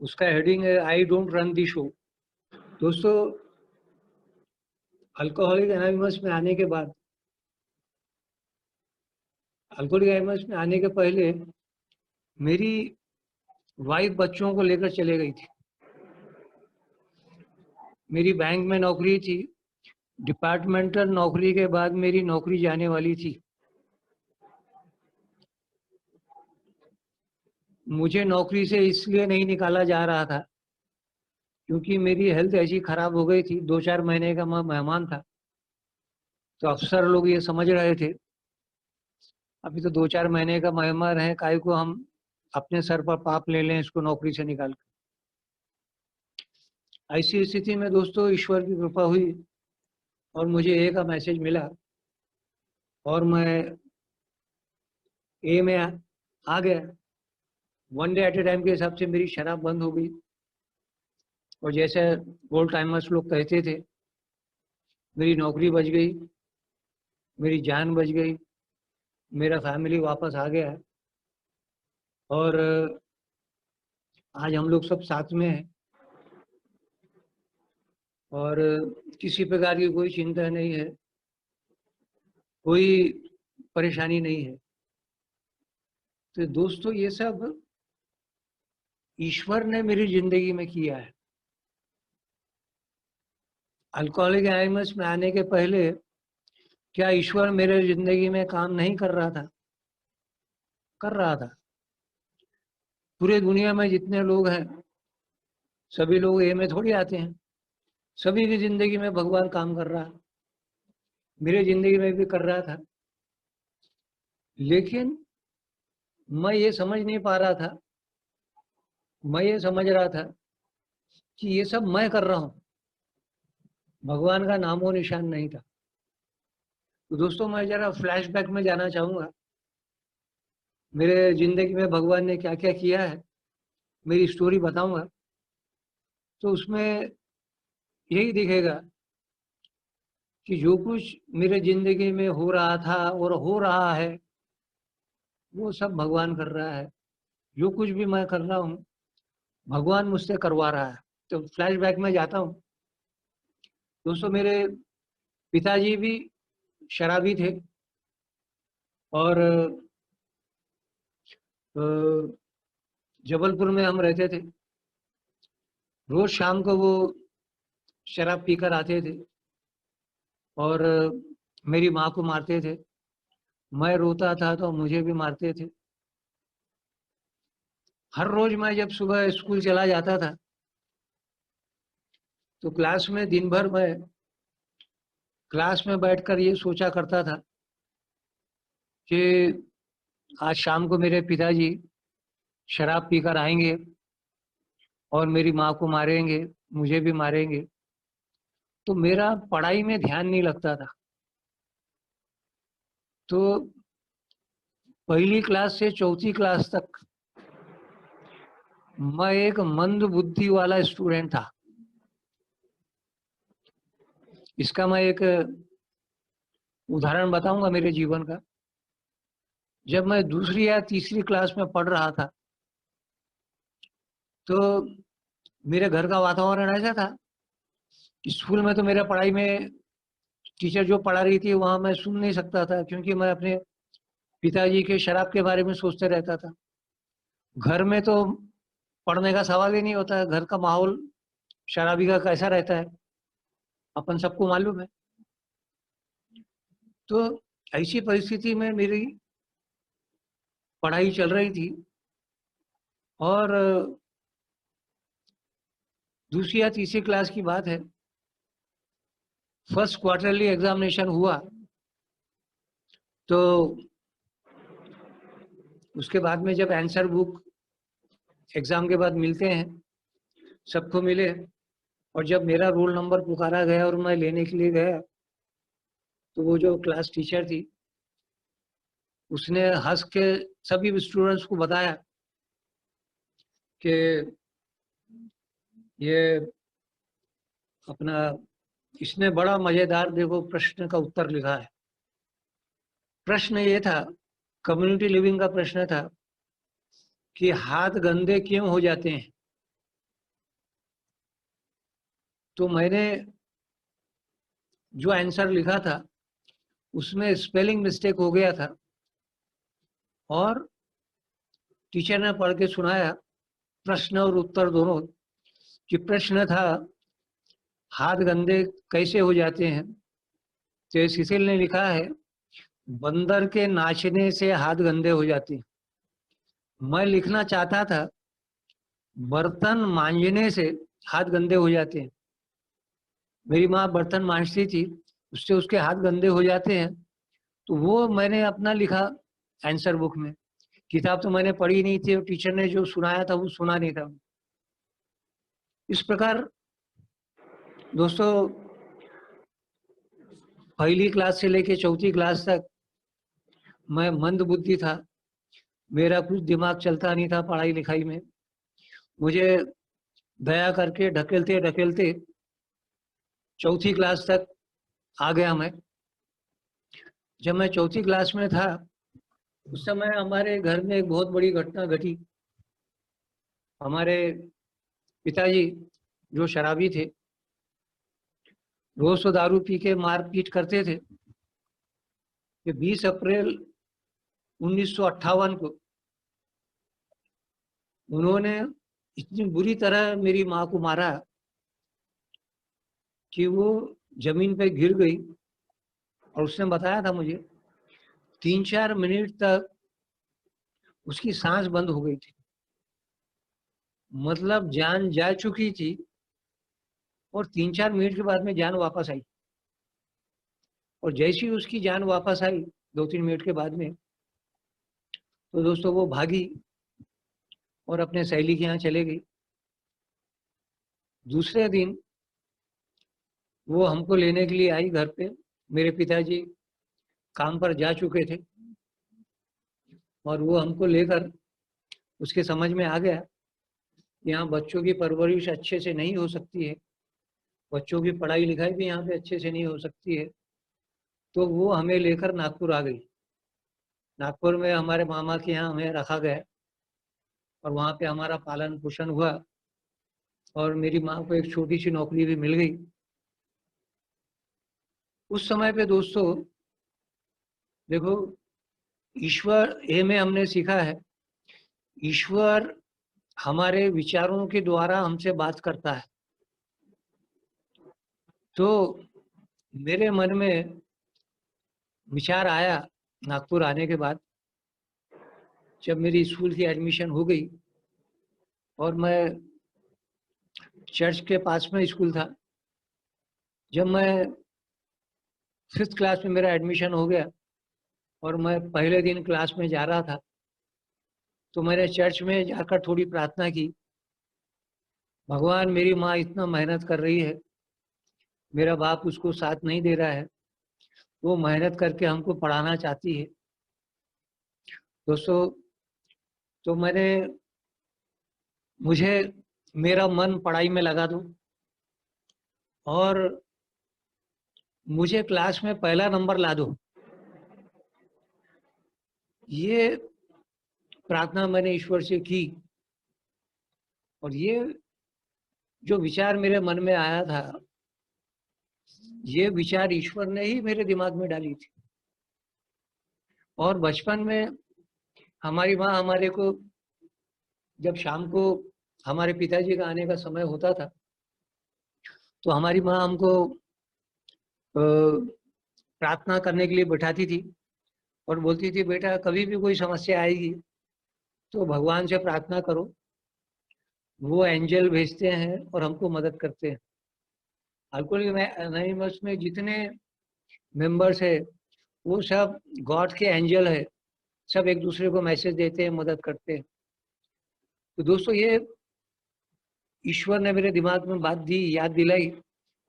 उसका हेडिंग है I don't run the show. दोस्तों, अल्कोहलिक एनोनिमस में आने के बाद, अल्कोहलिक एनोनिमस में आने के पहले मेरी वाइफ बच्चों को लेकर चले गई थी। मेरी बैंक में नौकरी थी। डिपार्टमेंटल नौकरी के बाद मेरी नौकरी जाने वाली थी। मुझे नौकरी से इसलिए नहीं निकाला जा रहा था क्योंकि मेरी हेल्थ ऐसी खराब हो गई थी। 2-4 महीने का मैं मेहमान था, तो अफसर लोग ये समझ रहे थे अभी तो 2-4 महीने का मेहमान है, काहे को हम अपने सर पर पाप ले लें इसको नौकरी से निकाल कर। ऐसी स्थिति में दोस्तों ईश्वर की कृपा हुई और मुझे ए का मैसेज मिला और मैं ए में आ गया। One day at A time के हिसाब से मेरी शराब बंद हो गई और जैसे ओल्ड टाइमर्स लोग कहते थे, मेरी नौकरी बच गई, मेरी जान बच गई, मेरा फैमिली वापस आ गया है और आज हम लोग सब साथ में हैं और किसी प्रकार की कोई चिंता नहीं है, कोई परेशानी नहीं है। तो दोस्तों ये सब ईश्वर ने मेरी जिंदगी में किया है। अल्कोहलिक एनोनिमस में आने के पहले क्या ईश्वर मेरे जिंदगी में काम नहीं कर रहा था? कर रहा था। पूरे दुनिया में जितने लोग हैं सभी लोग ए में थोड़ी आते हैं। सभी की जिंदगी में भगवान काम कर रहा है, मेरे जिंदगी में भी कर रहा था। लेकिन मैं ये समझ नहीं पा रहा था, मैं ये समझ रहा था कि ये सब मैं कर रहा हूँ, भगवान का नामो निशान नहीं था। तो दोस्तों मैं जरा फ्लैशबैक में जाना चाहूँगा, मेरे जिंदगी में भगवान ने क्या क्या किया है, मेरी स्टोरी बताऊंगा। तो उसमें यही दिखेगा कि जो कुछ मेरे जिंदगी में हो रहा था और हो रहा है वो सब भगवान कर रहा है। जो कुछ भी मैं कर रहा हूँ भगवान मुझसे करवा रहा है। तो फ्लैशबैक में जाता हूँ। दोस्तों मेरे पिताजी भी शराबी थे और जबलपुर में हम रहते थे। रोज शाम को वो शराब पीकर आते थे और मेरी माँ को मारते थे। मैं रोता था तो मुझे भी मारते थे। हर रोज मैं जब सुबह स्कूल चला जाता था तो क्लास में दिन भर मैं क्लास में बैठकर ये सोचा करता था कि आज शाम को मेरे पिताजी शराब पीकर आएंगे और मेरी माँ को मारेंगे, मुझे भी मारेंगे। तो मेरा पढ़ाई में ध्यान नहीं लगता था। तो पहली क्लास से चौथी क्लास तक मैं एक मंद बुद्धि वाला स्टूडेंट था। इसका मैं एक उदाहरण बताऊंगा मेरे जीवन का। जब मैं दूसरी या तीसरी क्लास में पढ़ रहा था तो मेरे घर का वातावरण ऐसा था कि स्कूल में तो मेरा पढ़ाई में टीचर जो पढ़ा रही थी वहां मैं सुन नहीं सकता था क्योंकि मैं अपने पिताजी के शराब के बारे में सोचते रहता था। घर में तो पढ़ने का सवाल ही नहीं होता है, घर का माहौल शराबी का कैसा रहता है अपन सबको मालूम है। तो ऐसी परिस्थिति में मेरी पढ़ाई चल रही थी और दूसरी या तीसरी क्लास की बात है, फर्स्ट क्वार्टरली एग्जामिनेशन हुआ। तो उसके बाद में जब आंसर बुक एग्जाम के बाद मिलते हैं, सबको मिले, और जब मेरा रोल नंबर पुकारा गया और मैं लेने के लिए गया तो वो जो क्लास टीचर थी उसने हंस के सभी स्टूडेंट्स को बताया कि ये अपना इसने बड़ा मजेदार देखो प्रश्न का उत्तर लिखा है। प्रश्न ये था, कम्युनिटी लिविंग का प्रश्न था कि हाथ गंदे क्यों हो जाते हैं। तो मैंने जो आंसर लिखा था उसमें स्पेलिंग मिस्टेक हो गया था, और टीचर ने पढ़ के सुनाया प्रश्न और उत्तर दोनों, कि प्रश्न था हाथ गंदे कैसे हो जाते हैं। तो सिसिल ने लिखा है बंदर के नाचने से हाथ गंदे हो जाते हैं। मैं लिखना चाहता था बर्तन मांजने से हाथ गंदे हो जाते हैं। मेरी माँ बर्तन मांजती थी, उससे उसके हाथ गंदे हो जाते हैं। तो वो मैंने अपना लिखा आंसर बुक में। किताब तो मैंने पढ़ी नहीं थी और टीचर ने जो सुनाया था वो सुना नहीं था। इस प्रकार दोस्तों पहली क्लास से लेके चौथी क्लास तक मैं मंद बुद्धि था। मेरा कुछ दिमाग चलता नहीं था पढ़ाई लिखाई में। मुझे दया करके ढकेलते ढकेलते चौथी क्लास तक आ गया मैं। जब मैं चौथी क्लास में था उस समय हमारे घर में एक बहुत बड़ी घटना घटी। हमारे पिताजी जो शराबी थे, रोज तो दारू पी के मारपीट करते थे। कि 20 अप्रैल 1958 को उन्होंने इतनी बुरी तरह मेरी माँ को मारा कि वो जमीन पे गिर गई। और उसने बताया था मुझे 3-4 मिनट तक उसकी सांस बंद हो गई थी। मतलब जान जा चुकी थी और 3-4 मिनट के बाद में जान वापस आई। और जैसी ही उसकी जान वापस आई 2-3 मिनट के बाद में, तो दोस्तों वो भागी और अपने सहेली के यहाँ चले गई। दूसरे दिन वो हमको लेने के लिए आई घर पे। मेरे पिताजी काम पर जा चुके थे और वो हमको लेकर, उसके समझ में आ गया यहाँ बच्चों की परवरिश अच्छे से नहीं हो सकती है, बच्चों की पढ़ाई लिखाई भी यहाँ पे अच्छे से नहीं हो सकती है। तो वो हमें लेकर नागपुर आ गई। नागपुर में हमारे मामा के यहाँ हमें रखा गया और वहाँ पे हमारा पालन पोषण हुआ और मेरी माँ को एक छोटी सी नौकरी भी मिल गई। उस समय पे दोस्तों देखो, ईश्वर ये में हमने सीखा है, ईश्वर हमारे विचारों के द्वारा हमसे बात करता है। तो मेरे मन में विचार आया नागपुर आने के बाद, जब मेरी स्कूल की एडमिशन हो गई और मैं चर्च के पास में स्कूल था। जब मैं 5th क्लास में मेरा एडमिशन हो गया और मैं पहले दिन क्लास में जा रहा था, तो मैंने चर्च में जाकर थोड़ी प्रार्थना की। भगवान, मेरी माँ इतना मेहनत कर रही है, मेरा बाप उसको साथ नहीं दे रहा है, वो मेहनत करके हमको पढ़ाना चाहती है। दोस्तों तो मुझे मेरा मन पढ़ाई में लगा दो और मुझे क्लास में पहला नंबर ला दो, ये प्रार्थना मैंने ईश्वर से की। और ये जो विचार मेरे मन में आया था, ये विचार ईश्वर ने ही मेरे दिमाग में डाली थी। और बचपन में हमारी माँ हमारे को, जब शाम को हमारे पिताजी का आने का समय होता था, तो हमारी माँ हमको प्रार्थना करने के लिए बैठाती थी और बोलती थी, बेटा कभी भी कोई समस्या आएगी तो भगवान से प्रार्थना करो, वो एंजल भेजते हैं और हमको मदद करते हैं। अल्कोहलिक एनोनिमस में जितने मेंबर्स है वो सब गॉड के एंजल है, सब एक दूसरे को मैसेज देते हैं, मदद करते हैं। तो दोस्तों ये ईश्वर ने मेरे दिमाग में बात दी, याद दिलाई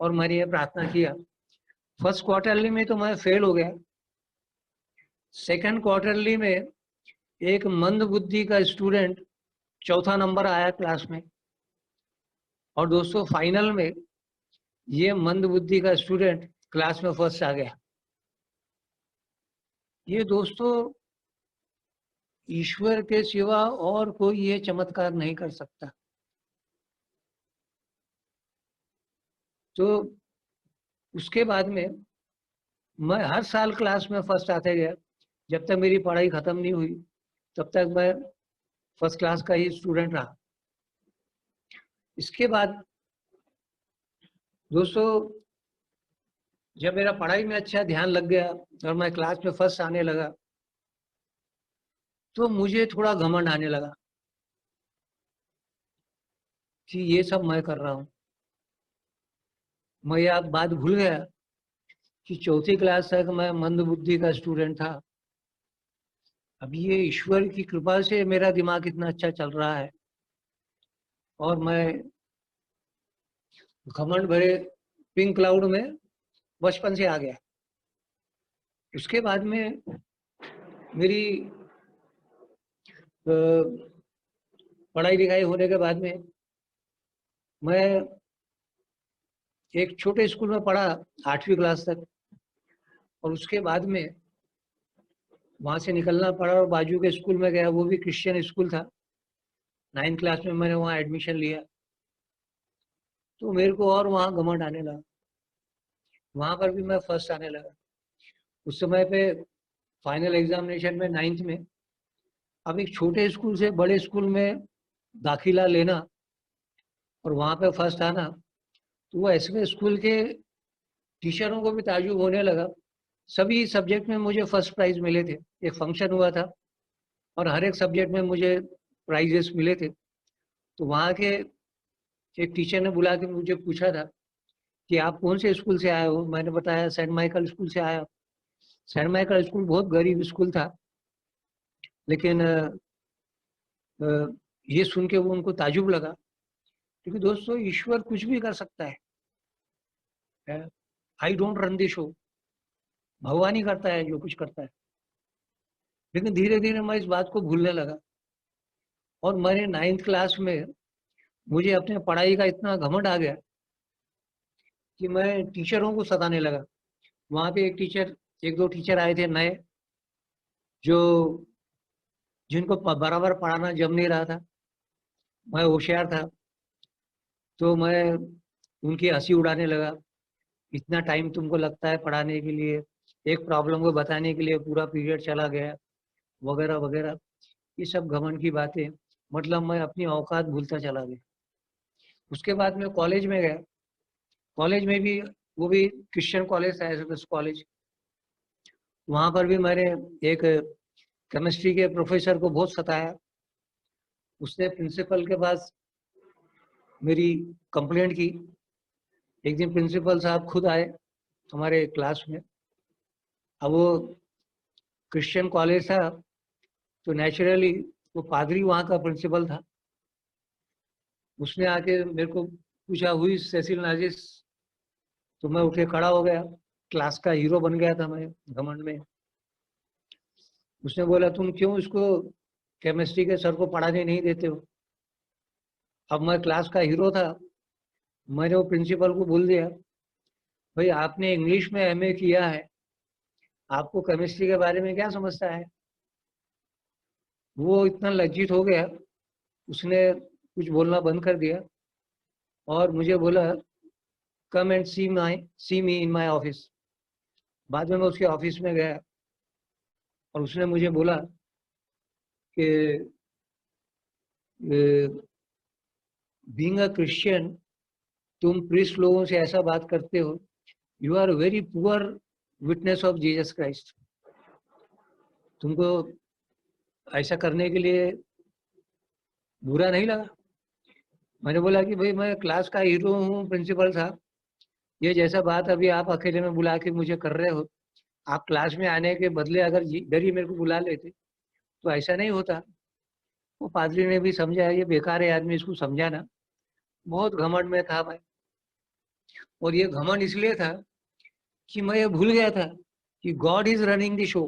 और मैंने ये प्रार्थना किया। फर्स्ट क्वार्टरली में तो मैं फेल हो गया। सेकंड क्वार्टरली में एक मंद बुद्धि का स्टूडेंट चौथा नंबर आया क्लास में। और दोस्तों फाइनल में ये मंद बुद्धि का स्टूडेंट क्लास में फर्स्ट आ गया। ये दोस्तों ईश्वर के सिवा और कोई ये चमत्कार नहीं कर सकता। तो उसके बाद में मैं हर साल क्लास में फर्स्ट आते गया। जब तक मेरी पढ़ाई खत्म नहीं हुई तब तक मैं फर्स्ट क्लास का ही स्टूडेंट रहा। इसके बाद दोस्तों जब मेरा पढ़ाई में अच्छा ध्यान लग गया और मैं क्लास में फर्स्ट आने लगा तो मुझे थोड़ा घमंड आने लगा कि ये सब मैं कर रहा हूँ। मैं यह बात भूल गया कि चौथी क्लास तक मैं मंद बुद्धि का स्टूडेंट था। अब ये ईश्वर की कृपा से मेरा दिमाग इतना अच्छा चल रहा है और मैं घमंड भरे पिंक क्लाउड में बचपन से आ गया। उसके बाद में मेरी पढ़ाई लिखाई होने के बाद में मैं एक छोटे स्कूल में पढ़ा 8वीं क्लास तक, और उसके बाद में वहाँ से निकलना पड़ा और बाजू के स्कूल में गया। वो भी क्रिश्चियन स्कूल था। 9th क्लास में मैंने वहाँ एडमिशन लिया तो मेरे को और वहाँ घमंड आने लगा। वहाँ पर भी मैं फर्स्ट आने लगा। उस समय पे फाइनल एग्जामिनेशन में 9th में, अब एक छोटे स्कूल से बड़े स्कूल में दाखिला लेना और वहाँ पे फर्स्ट आना, तो वो ऐसे स्कूल के टीचरों को भी ताज्जुब होने लगा। सभी सब्जेक्ट में मुझे फर्स्ट प्राइज मिले थे। एक फंक्शन हुआ था और हर एक सब्जेक्ट में मुझे प्राइजेस मिले थे। तो वहाँ के एक टीचर ने बुला के मुझे पूछा था कि आप कौन से स्कूल से आए हो। मैंने बताया सेंट माइकल स्कूल से आया। सेंट माइकल स्कूल बहुत गरीब स्कूल था, लेकिन ये सुन के वो उनको ताजुब लगा, क्योंकि दोस्तों ईश्वर कुछ भी कर सकता है। I don't run the show, भगवान ही करता है जो कुछ करता है। लेकिन धीरे धीरे मैं इस बात को भूलने लगा और मैंने 9th क्लास में मुझे अपने पढ़ाई का इतना घमंड आ गया कि मैं टीचरों को सताने लगा। वहाँ पे एक दो टीचर आए थे नए, जो जिनको बराबर पढ़ाना जम नहीं रहा था। मैं होशियार था तो मैं उनकी हंसी उड़ाने लगा। इतना टाइम तुमको लगता है पढ़ाने के लिए, एक प्रॉब्लम को बताने के लिए पूरा पीरियड चला गया, वगैरह वगैरह। ये सब घमंड की बातें, मतलब मैं अपनी औकात भूलता चला गया। उसके बाद मैं कॉलेज में गया। कॉलेज में भी वो भी क्रिश्चियन कॉलेज था, एसएमएस कॉलेज। वहाँ पर भी मैंने एक केमिस्ट्री के प्रोफेसर को बहुत सताया। उसने प्रिंसिपल के पास मेरी कंप्लेंट की। एक दिन प्रिंसिपल साहब खुद आए हमारे क्लास में। अब वो क्रिश्चियन कॉलेज था तो नेचुरली वो पादरी वहाँ का प्रिंसिपल था। उसने आके मेरे को पूछा, हुई सेसिल नाजिस। तो मैं उठ के खड़ा हो गया, क्लास का हीरो बन गया था मैं घमंड में। उसने बोला, तुम क्यों इसको केमिस्ट्री के सर को पढ़ाने नहीं देते हो। अब मैं क्लास का हीरो था। मैंने वो प्रिंसिपल को बोल दिया, भाई आपने इंग्लिश में एमए किया है, आपको केमिस्ट्री के बारे में क्या समझता है। वो इतना लज्जित हो गया, उसने कुछ बोलना बंद कर दिया और मुझे बोला, come and see me in my office. बाद में मैं उसके ऑफिस में गया और उसने मुझे बोला कि बीइंग अ क्रिश्चियन, तुम प्रीस्ट लोगों से ऐसा बात करते हो, you are very poor witness of Jesus Christ. तुमको ऐसा करने के लिए बुरा नहीं लगा। मैंने बोला कि भाई मैं क्लास का हीरो हूँ प्रिंसिपल साहब, ये जैसा बात अभी आप अकेले में बुला के मुझे कर रहे हो, आप क्लास में आने के बदले अगर इधर ही मेरे को बुला लेते तो ऐसा नहीं होता। वो पादरी ने भी समझा, ये बेकार है आदमी, इसको समझाना। बहुत घमंड में था मैं, और ये घमंड इसलिए था कि मैं ये भूल गया था कि God is running the show.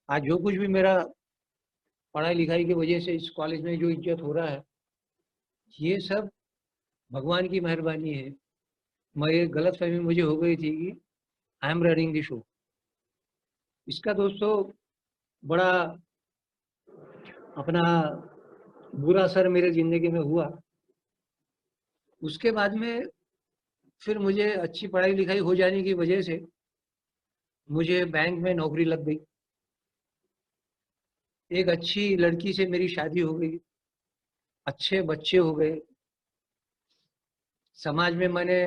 आज जो कुछ भी मेरा पढ़ाई लिखाई की वजह से इस कॉलेज में जो इज्जत हो रहा है, ये सब भगवान की मेहरबानी है। मैं ये गलत फहमी मुझे हो गई थी कि I am running the show. इसका दोस्तों बड़ा अपना बुरा असर मेरे जिंदगी में हुआ। उसके बाद में फिर मुझे अच्छी पढ़ाई लिखाई हो जाने की वजह से मुझे बैंक में नौकरी लग गई। एक अच्छी लड़की से मेरी शादी हो गई, अच्छे बच्चे हो गए। समाज में मैंने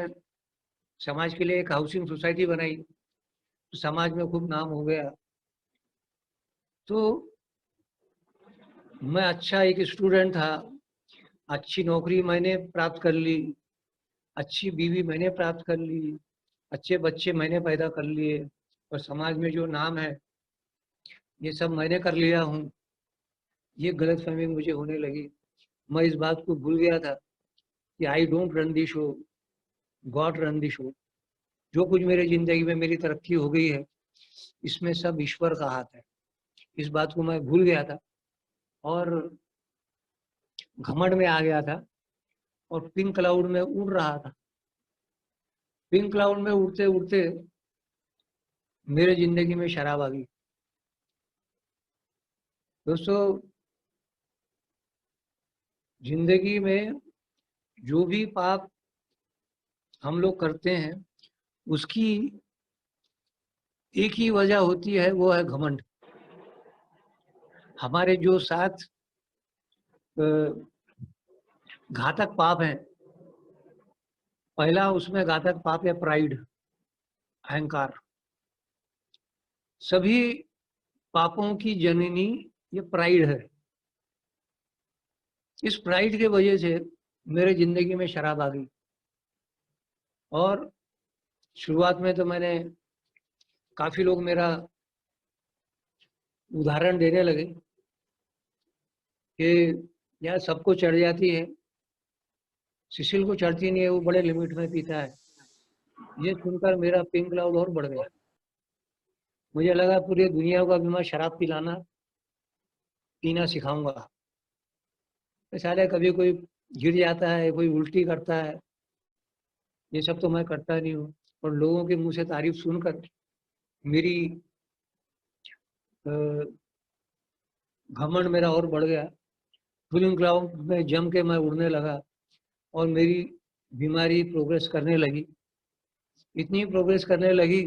समाज के लिए एक हाउसिंग सोसाइटी बनाई, तो समाज में खूब नाम हो गया। तो मैं अच्छा एक स्टूडेंट था, अच्छी नौकरी मैंने प्राप्त कर ली, अच्छी बीवी मैंने प्राप्त कर ली, अच्छे बच्चे मैंने पैदा कर लिए, और समाज में जो नाम है ये सब मैंने कर लिया हूँ। ये गलतफहमी मुझे होने लगी। मैं इस बात को भूल गया था कि I don't run the show, God run the show. जो कुछ मेरी जिंदगी में मेरी तरक्की हो गई है, इसमें सब ईश्वर का हाथ है। इस बात को मैं भूल गया था और घमंड में आ गया था और पिंक क्लाउड में उड़ रहा था। पिंक क्लाउड में उड़ते उड़ते मेरे जिंदगी में शराब आ गई। दोस्तों, जिंदगी में जो भी पाप हम लोग करते हैं उसकी एक ही वजह होती है, वो है घमंड। हमारे जो 7 घातक पाप हैं, पहला उसमें घातक पाप है प्राइड, अहंकार। सभी पापों की जननी ये प्राइड है। इस प्राइड के वजह से मेरे जिंदगी में शराब आ गई। और शुरुआत में तो मैंने, काफी लोग मेरा उदाहरण देने लगे कि यार सबको चढ़ जाती है, सुशील को चढ़ती नहीं है, वो बड़े लिमिट में पीता है। ये सुनकर मेरा पिंक क्लाउड और बढ़ गया। मुझे लगा पूरी दुनिया को अभी मैं शराब पिलाना पीना सिखाऊंगा। तो साले कभी कोई गिर जाता है, कोई उल्टी करता है, ये सब तो मैं करता नहीं हूँ। और लोगों के मुंह से तारीफ सुनकर मेरी घमंड मेरा और बढ़ गया। फिल्म क्लाउड में जम के मैं उड़ने लगा और मेरी बीमारी प्रोग्रेस करने लगी। इतनी प्रोग्रेस करने लगी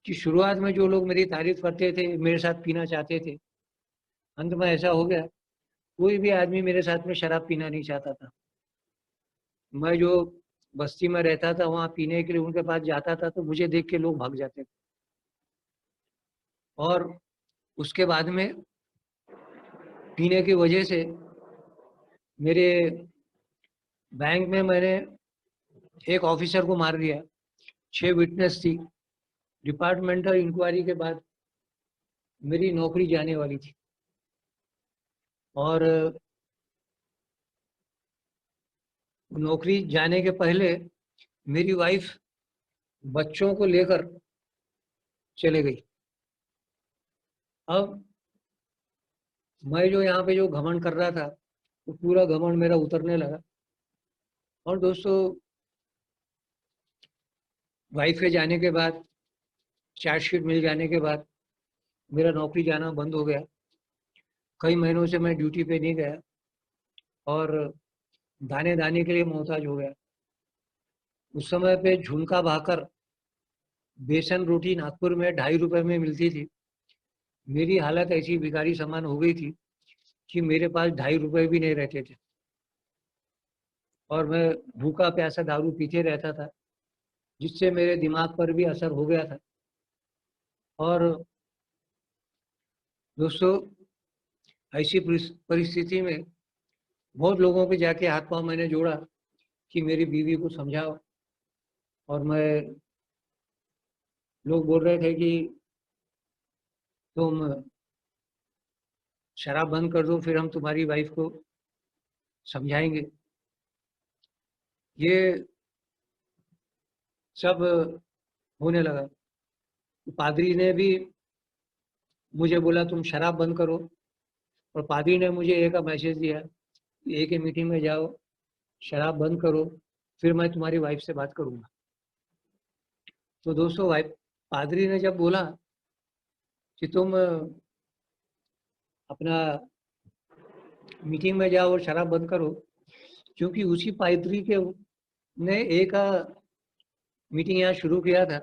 कि शुरुआत में जो लोग मेरी तारीफ करते थे, मेरे साथ पीना चाहते थे, अंत में ऐसा हो गया कोई भी आदमी मेरे साथ में शराब पीना नहीं चाहता था। मैं जो बस्ती में रहता था वहाँ पीने के लिए उनके पास जाता था तो मुझे देख के लोग भाग जाते थे। और उसके बाद में पीने की वजह से मेरे बैंक में मैंने एक ऑफिसर को मार दिया। 6 विटनेस थी। डिपार्टमेंटल इंक्वायरी के बाद मेरी नौकरी जाने वाली थी। और नौकरी जाने के पहले मेरी वाइफ बच्चों को लेकर चले गई। अब मैं जो यहाँ पे जो घमंड कर रहा था, वो पूरा घमंड मेरा उतरने लगा। और दोस्तों, वाइफ के जाने के बाद, चार्जशीट मिल जाने के बाद मेरा नौकरी जाना बंद हो गया। कई महीनों से मैं ड्यूटी पे नहीं गया और दाने दाने के लिए मोहताज हो गया। उस समय पे झुमका भाकर बेसन रोटी नागपुर में 2.5 रुपए में मिलती थी। मेरी हालत ऐसी भिखारी समान हो गई थी कि मेरे पास 2.5 रुपए भी नहीं रहते थे और मैं भूखा प्यासा दारू पीते रहता था, जिससे मेरे दिमाग पर भी असर हो गया था। और दोस्तों, ऐसी परिस्थिति में बहुत लोगों के जाके हाथ पांव मैंने जोड़ा कि मेरी बीवी को समझाओ। और मैं, लोग बोल रहे थे कि तुम शराब बंद कर दो, फिर हम तुम्हारी वाइफ को समझाएंगे। ये सब होने लगा। पादरी ने भी मुझे बोला तुम शराब बंद करो, और पादरी ने मुझे एक मैसेज दिया कि एक ही मीटिंग में जाओ, शराब बंद करो, फिर मैं तुम्हारी वाइफ से बात करूंगा। तो दोस्तों, वाइफ, पादरी ने जब बोला कि तुम अपना मीटिंग में जाओ और शराब बंद करो, क्योंकि उसी पादरी के ने एक मीटिंग यहाँ शुरू किया था।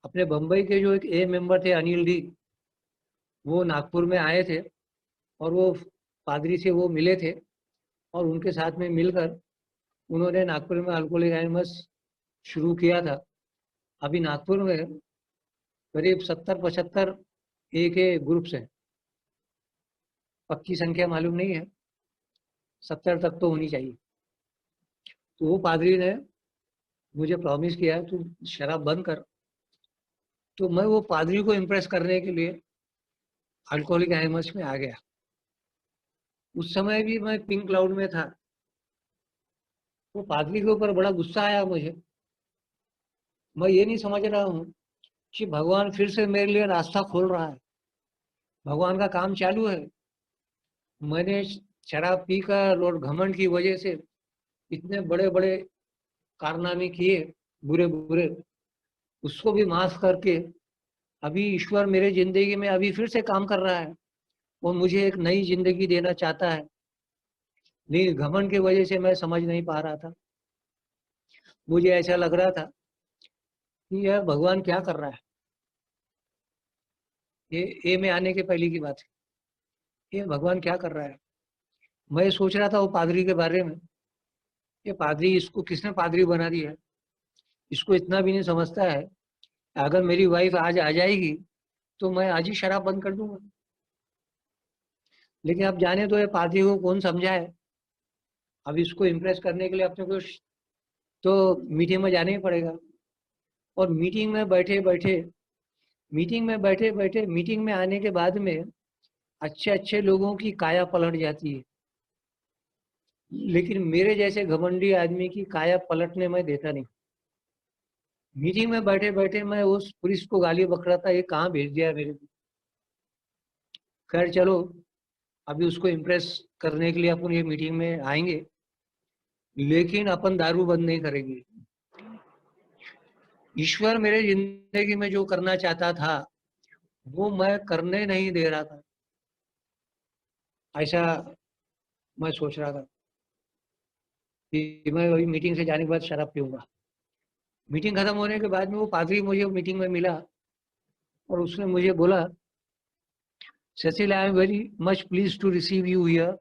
अपने बम्बई के जो एक ए मेंबर थे अनिल डी, वो नागपुर में आए थे और वो पादरी से वो मिले थे और उनके साथ में मिलकर उन्होंने नागपुर में अल्कोहलिक एनोनिमस शुरू किया था। अभी नागपुर में करीब 70-75 ए के ग्रुप्स हैं, पक्की संख्या मालूम नहीं है, 70 तक तो होनी चाहिए। तो वो पादरी ने मुझे प्रॉमिस किया तू शराब बंद कर। तो मैं वो पादरी को इम्प्रेस करने के लिए अल्कोहलिक एनोनिमस में आ गया। उस समय भी मैं पिंक क्लाउड में था। वो पादरी के ऊपर बड़ा गुस्सा आया मुझे। मैं ये नहीं समझ रहा हूँ कि भगवान फिर से मेरे लिए रास्ता खोल रहा है, भगवान का काम चालू है। मैंने शराब पीकर और घमंड की वजह से इतने बड़े बड़े कारनामे किए, बुरे बुरे, उसको भी माफ करके अभी ईश्वर मेरे जिंदगी में अभी फिर से काम कर रहा है और मुझे एक नई जिंदगी देना चाहता है। लेकिन घमंड की वजह से मैं समझ नहीं पा रहा था। मुझे ऐसा लग रहा था कि यह भगवान क्या कर रहा है। ये ए में आने के पहले की बात है, ये भगवान क्या कर रहा है। मैं सोच रहा था वो पादरी के बारे में, ये पादरी, इसको किसने पादरी बना दिया है, इसको इतना भी नहीं समझता है। अगर मेरी वाइफ आज आ जाएगी तो मैं आज ही शराब बंद कर दूंगा। लेकिन अब जाने दो, ये पादरी को कौन समझा है। अब इसको इम्प्रेस करने के लिए अपने को तो मीटिंग में जाना ही पड़ेगा। और मीटिंग में आने के बाद में अच्छे अच्छे लोगों की काया पलट जाती है, लेकिन मेरे जैसे घमंडी आदमी की काया पलटने में देता नहीं। मीटिंग में बैठे बैठे मैं उस पुलिस को गाली बक रहा था, ये कहाँ भेज दिया मेरे को। खैर चलो, अभी उसको इम्प्रेस करने के लिए अपन ये मीटिंग में आएंगे, लेकिन अपन दारू बंद नहीं करेंगे। ईश्वर मेरे जिंदगी में जो करना चाहता था वो मैं करने नहीं दे रहा था, ऐसा मैं सोच रहा था कि मैं वही मीटिंग से जाने के बाद शराब पीऊंगा। मीटिंग खत्म होने के बाद में वो पादरी मुझे मीटिंग में मिला और उसने मुझे बोला, Cecil, I am very much pleased to receive you here.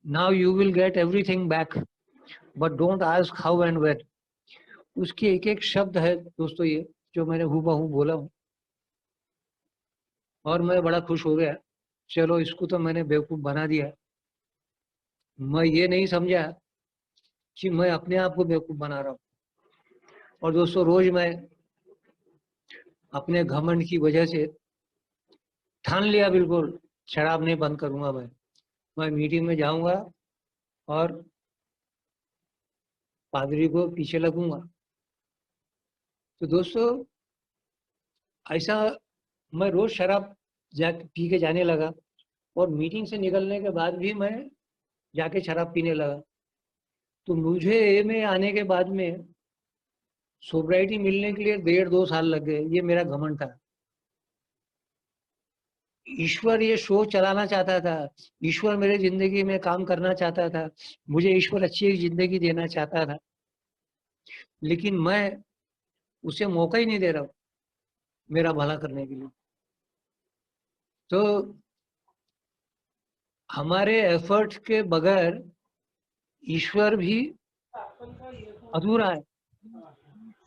Now you will get everything back, but don't ask how and when. उसके एक एक शब्द है दोस्तों ये जो मैंने हूबहू बोला हूँ और मैं बड़ा खुश हो गया। चलो, इसको तो मैंने बेवकूफ बना दिया। मैं ये नहीं समझा कि मैं अपने आप को बेवकूफ बना रहा हूँ। और दोस्तों, रोज मैं अपने घमंड की वजह से ठान लिया, बिल्कुल शराब नहीं बंद करूंगा। मैं मीटिंग में जाऊंगा और पादरी को पीछे लगूंगा। तो दोस्तों, ऐसा मैं रोज शराब पी के जाने लगा और मीटिंग से निकलने के बाद भी मैं जाके शराब पीने लगा। तो मुझे ए में आने के बाद में सोब्राइटी मिलने के लिए 1.5-2 साल लग गए। ये मेरा घमंड था। ईश्वर ये शो चलाना चाहता था, ईश्वर मेरे जिंदगी में काम करना चाहता था, मुझे ईश्वर अच्छी जिंदगी देना चाहता था, लेकिन मैं उसे मौका ही नहीं दे रहा हूँ मेरा भला करने के लिए। तो हमारे एफर्ट के बगैर ईश्वर भी अधूरा है।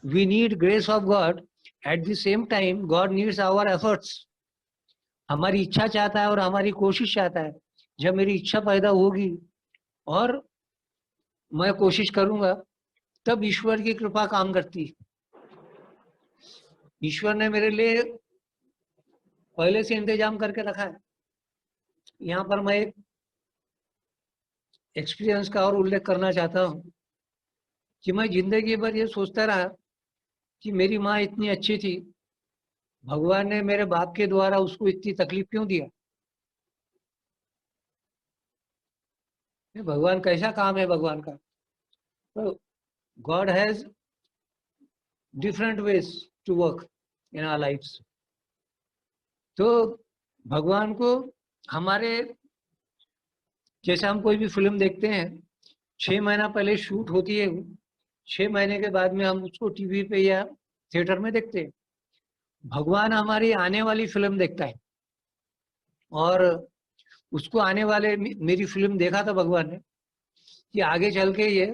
We need grace of God, at the same time God needs our efforts. हमारी इच्छा चाहता है और हमारी कोशिश चाहता है। जब मेरी इच्छा पैदा होगी और मैं कोशिश करूंगा, तब ईश्वर की कृपा काम करती। ईश्वर ने मेरे लिए पहले से इंतजाम करके रखा है। यहाँ पर मैं एक एक्सपीरियंस का और उल्लेख करना चाहता हूँ कि मैं जिंदगी भर ये सोचता रहा कि मेरी माँ इतनी अच्छी थी, भगवान ने मेरे बाप के द्वारा उसको इतनी तकलीफ क्यों दिया। ये भगवान कैसा काम है भगवान का। तो God has different ways to work in our lives. तो भगवान को हमारे, जैसे हम कोई भी फिल्म देखते हैं, 6 महीना पहले शूट होती है, 6 महीने के बाद में हम उसको टीवी पे या थिएटर में देखते हैं। भगवान हमारी आने वाली फिल्म देखता है, और उसको आने वाले मेरी फिल्म देखा था भगवान ने कि आगे चल के ये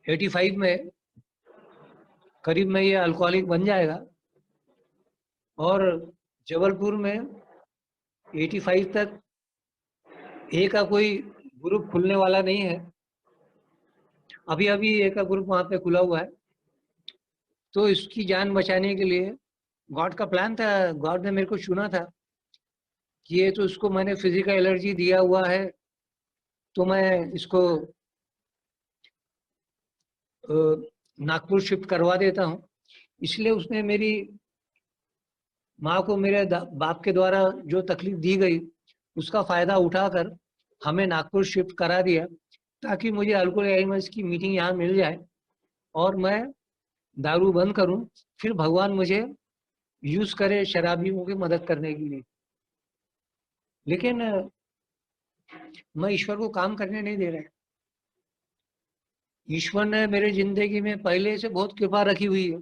85 में करीब में ये अल्कोहलिक बन जाएगा, और जबलपुर में 85 तक ए का कोई ग्रुप खुलने वाला नहीं है। अभी अभी ए का ग्रुप वहां पे खुला हुआ है। तो इसकी जान बचाने के लिए गॉड का प्लान था, गॉड ने मेरे को चुना था कि ये तो इसको मैंने फिजिकल एलर्जी दिया हुआ है, तो मैं इसको नागपुर शिफ्ट करवा देता हूँ। इसलिए उसने मेरी माँ को मेरे बाप के द्वारा जो तकलीफ दी गई उसका फायदा उठाकर हमें नागपुर शिफ्ट करा दिया, ताकि मुझे अल्कोहल एनोनिमस की मीटिंग यहाँ मिल जाए और मैं दारू बंद करूं, फिर भगवान मुझे यूज करे शराबियों की मदद करने के लिए। लेकिन मैं ईश्वर को काम करने नहीं दे रहा। ईश्वर ने मेरे जिंदगी में पहले से बहुत कृपा रखी हुई है।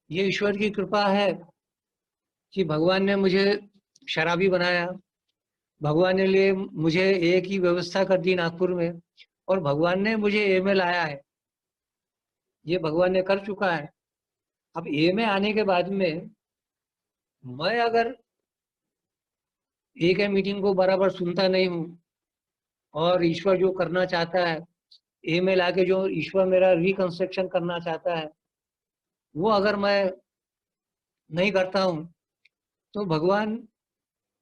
ये ईश्वर की कृपा है कि भगवान ने मुझे शराबी बनाया, भगवान ने लिए मुझे ए की व्यवस्था कर दी नागपुर में, और भगवान ने मुझे ए में लाया है। ये भगवान ने कर चुका है। अब ए में आने के बाद में मैं अगर ए के मीटिंग को बराबर सुनता नहीं हूँ, और ईश्वर जो करना चाहता है ए में लाके, जो ईश्वर मेरा रिकंस्ट्रक्शन करना चाहता है वो अगर मैं नहीं करता हूँ, तो भगवान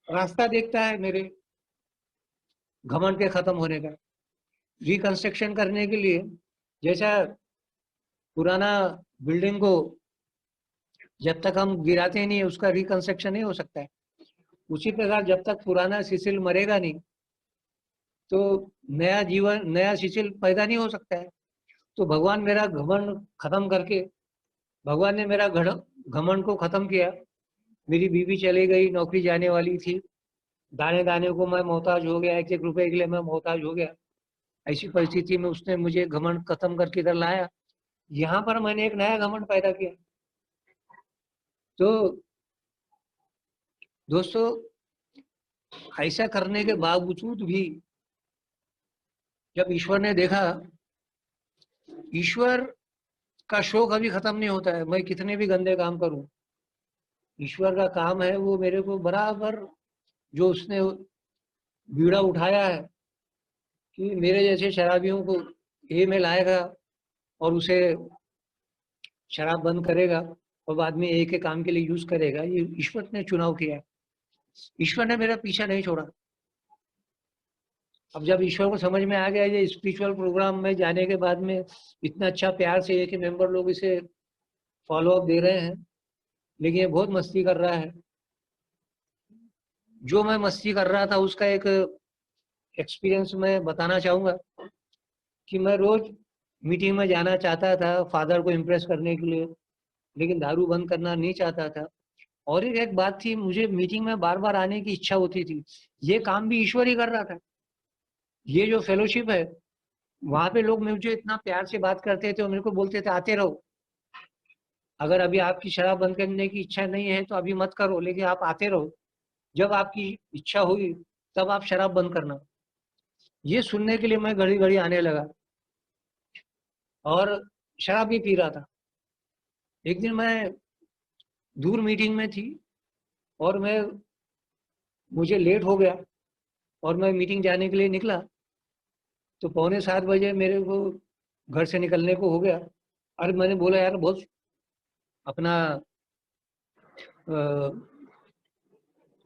रास्ता देखता है मेरे घमंड के खत्म होने का। रिकंस्ट्रक्शन करने के लिए, जैसा पुराना बिल्डिंग को जब तक हम गिराते नहीं है उसका रिकंस्ट्रक्शन नहीं हो सकता है, उसी प्रकार जब तक पुराना सिसिल मरेगा नहीं तो नया जीवन, नया सिसिल पैदा नहीं हो सकता है। तो भगवान मेरा घमंड खत्म करके, भगवान ने मेरा घमंड को खत्म किया। मेरी बीवी चली गई, नौकरी जाने वाली थी, दाने दाने को मैं मोहताज हो गया, एक एक रुपए के लिए मैं मोहताज हो गया। ऐसी परिस्थिति में उसने मुझे घमंड खत्म करके इधर लाया। यहाँ पर मैंने एक नया घमंड पैदा किया। तो दोस्तों, ऐसा करने के बावजूद भी जब ईश्वर ने देखा, ईश्वर का शो कभी खत्म नहीं होता है। मैं कितने भी गंदे काम करूं, ईश्वर का काम है वो मेरे को बराबर, जो उसने बीड़ा उठाया है कि मेरे जैसे शराबियों को ए में लाएगा और उसे शराब बंद करेगा और बाद में ए के काम के लिए यूज करेगा, ये ईश्वर ने चुनाव किया है। ईश्वर ने मेरा पीछा नहीं छोड़ा। अब जब ईश्वर को समझ में आ गया, ये स्पिरिचुअल प्रोग्राम में जाने के बाद में इतना अच्छा प्यार से एक मेंबर लोग इसे फॉलो अप दे रहे हैं, लेकिन ये बहुत मस्ती कर रहा है। जो मैं मस्ती कर रहा था उसका एक एक्सपीरियंस मैं बताना चाहूंगा कि मैं रोज मीटिंग में जाना चाहता था फादर को इम्प्रेस करने के लिए, लेकिन दारू बंद करना नहीं चाहता था। और एक बात थी, मुझे मीटिंग में बार बार आने की इच्छा होती थी। ये काम भी ईश्वर ही कर रहा था। ये जो फेलोशिप है, वहां पे लोग मुझे इतना प्यार से बात करते थे और मेरे को बोलते थे आते रहो, अगर अभी आपकी शराब बंद करने की इच्छा नहीं है तो अभी मत करो, लेकिन आप आते रहो, जब आपकी इच्छा हुई तब आप शराब बंद करना। ये सुनने के लिए मैं घड़ी घड़ी आने लगा और शराब भी पी रहा था। एक दिन मैं दूर मीटिंग में थी और मुझे लेट हो गया और मैं मीटिंग जाने के लिए निकला, तो 6:45 मेरे को घर से निकलने को हो गया। अरे मैंने बोला यार बहुत अपना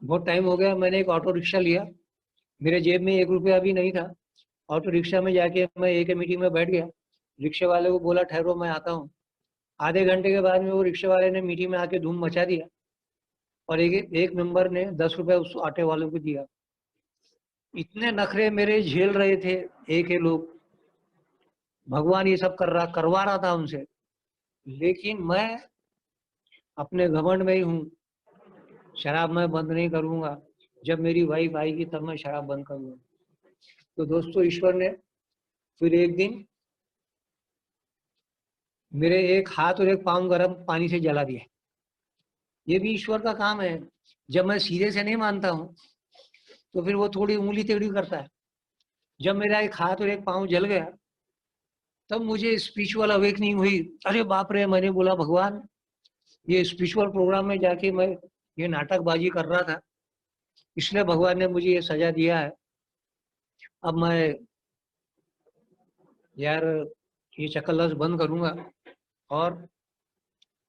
बहुत टाइम हो गया। मैंने एक ऑटो रिक्शा लिया, मेरे जेब में 1 रुपया भी नहीं था। ऑटो रिक्शा में जाके मैं एक मीटिंग में बैठ गया। रिक्शे वाले को बोला ठहरो मैं आता हूँ। आधे घंटे के बाद में वो रिक्शे वाले ने मीटिंग में आके धूम मचा दिया और एक मेंबर ने 10 रुपया उस ऑटो वाले को दिया। इतने नखरे मेरे झेल रहे थे एक ही लोग, भगवान ये सब करवा रहा था उनसे, लेकिन मैं अपने घमंड में ही हूँ। शराब मैं बंद नहीं करूंगा, जब मेरी वाइफ आएगी तब मैं शराब बंद करूंगा। तो दोस्तों, ईश्वर ने फिर एक दिन मेरे एक हाथ और एक पाँव गर्म पानी से जला दिया। ये भी ईश्वर का काम है। जब मैं सीधे से नहीं मानता हूँ तो फिर वो थोड़ी उंगली टेढ़ी करता है। जब मेरा एक हाथ और एक पाँव जल गया तब मुझे स्पिरिचुअल अवेकनिंग हुई। अरे बाप रे, मैंने बोला भगवान, ये स्पिरिचुअल प्रोग्राम में जाके मैं ये नाटकबाजी कर रहा था, इसलिए भगवान ने मुझे ये सजा दिया है। अब मैं यार ये चक्कर बंद करूंगा और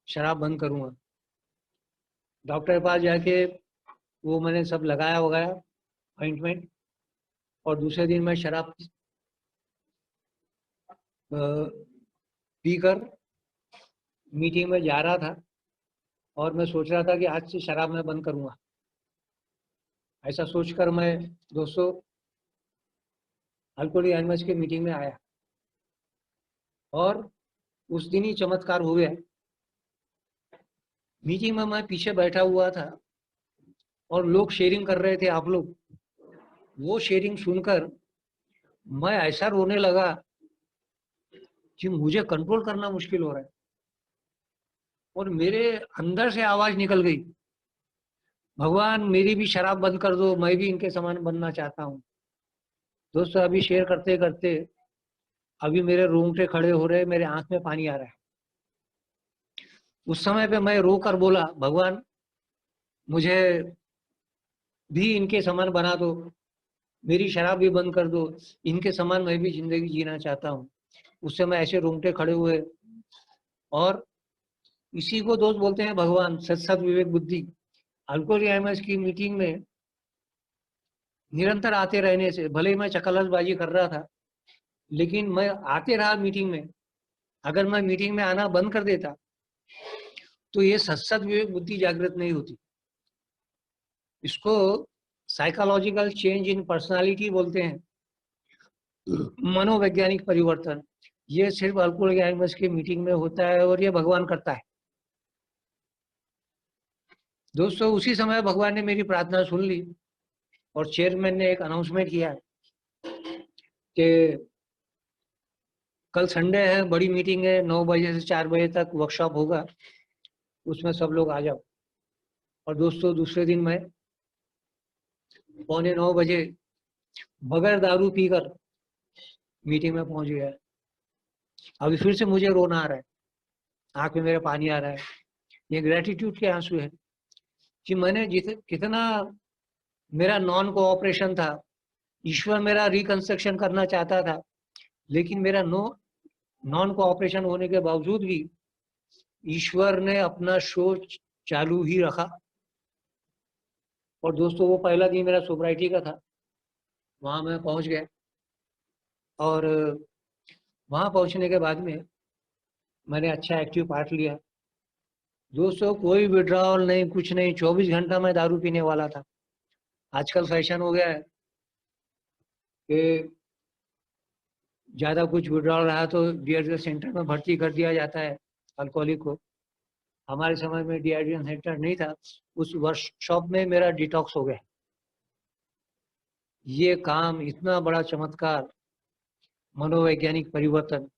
शराब बंद करूंगा। डॉक्टर के पास जाके वो मैंने सब लगाया वगाया ऑइंटमेंट, और दूसरे दिन मैं शराब पीकर मीटिंग में जा रहा था और मैं सोच रहा था कि आज से शराब मैं बंद करूंगा। ऐसा सोचकर मैं दोस्तों अल्कोहलिक एनोनिमस के मीटिंग में आया और उस दिन ही चमत्कार हो गया। मीटिंग में मैं पीछे बैठा हुआ था और लोग शेयरिंग कर रहे थे, आप लोग। वो शेयरिंग सुनकर मैं ऐसा रोने लगा कि मुझे कंट्रोल करना मुश्किल हो रहा है और मेरे अंदर से आवाज निकल गई, भगवान मेरी भी शराब बंद कर दो, मैं भी इनके समान बनना चाहता हूँ। दोस्तों अभी शेयर करते करते अभी मेरे रोंगटे खड़े हो रहे, मेरे आंख में पानी आ रहा है। उस समय पे मैं रो कर बोला, भगवान मुझे भी इनके समान बना दो, मेरी शराब भी बंद कर दो, इनके समान मैं भी जिंदगी जीना चाहता हूँ। उस समय ऐसे रोंगटे खड़े हुए। और इसी को दोस्त बोलते हैं भगवान, सत विवेक बुद्धि। अल्कोहलिक एनोनिमस की मीटिंग में निरंतर आते रहने से, भले ही मैं चकलसबाजी कर रहा था लेकिन मैं आते रहा मीटिंग में। अगर मैं मीटिंग में आना बंद कर देता तो ये सत विवेक बुद्धि जागृत नहीं होती। इसको साइकोलॉजिकल चेंज इन पर्सनालिटी बोलते हैं, मनोवैज्ञानिक परिवर्तन। ये सिर्फ अल्कोहलिक एनोनिमस की मीटिंग में होता है और ये भगवान करता है। दोस्तों उसी समय भगवान ने मेरी प्रार्थना सुन ली और चेयरमैन ने एक अनाउंसमेंट किया कि कल संडे है, बड़ी मीटिंग है, 9 बजे से 4 बजे तक वर्कशॉप होगा, उसमें सब लोग आ जाओ। और दोस्तों दूसरे दिन मैं 8:45 बजे बगैर दारू पीकर मीटिंग में पहुंच गया। अभी फिर से मुझे रोना आ रहा है, आंख में मेरे पानी आ रहा है। ये ग्रेटिट्यूड के आंसू है कि मैंने कितना मेरा नॉन कोऑपरेशन था। ईश्वर मेरा रिकंस्ट्रक्शन करना चाहता था लेकिन मेरा नॉन कोऑपरेशन होने के बावजूद भी ईश्वर ने अपना शो चालू ही रखा। और दोस्तों वो पहला दिन मेरा सोब्राइटी का था। वहां मैं पहुंच गया और वहां पहुंचने के बाद में मैंने अच्छा एक्टिव पार्ट लिया। दोस्तों कोई विड्रॉल नहीं, कुछ नहीं, 24 घंटा मैं दारू पीने वाला था। आजकल फैशन हो गया है कि ज्यादा कुछ विड्रॉल रहा तो डिहाइड्रेशन सेंटर में भर्ती कर दिया जाता है अल्कोहलिक को। हमारे समय में डिहाइड्रेशन सेंटर नहीं था। उस वर्कशॉप में मेरा डिटॉक्स हो गया। ये काम, इतना बड़ा चमत्कार, मनोवैज्ञानिक परिवर्तन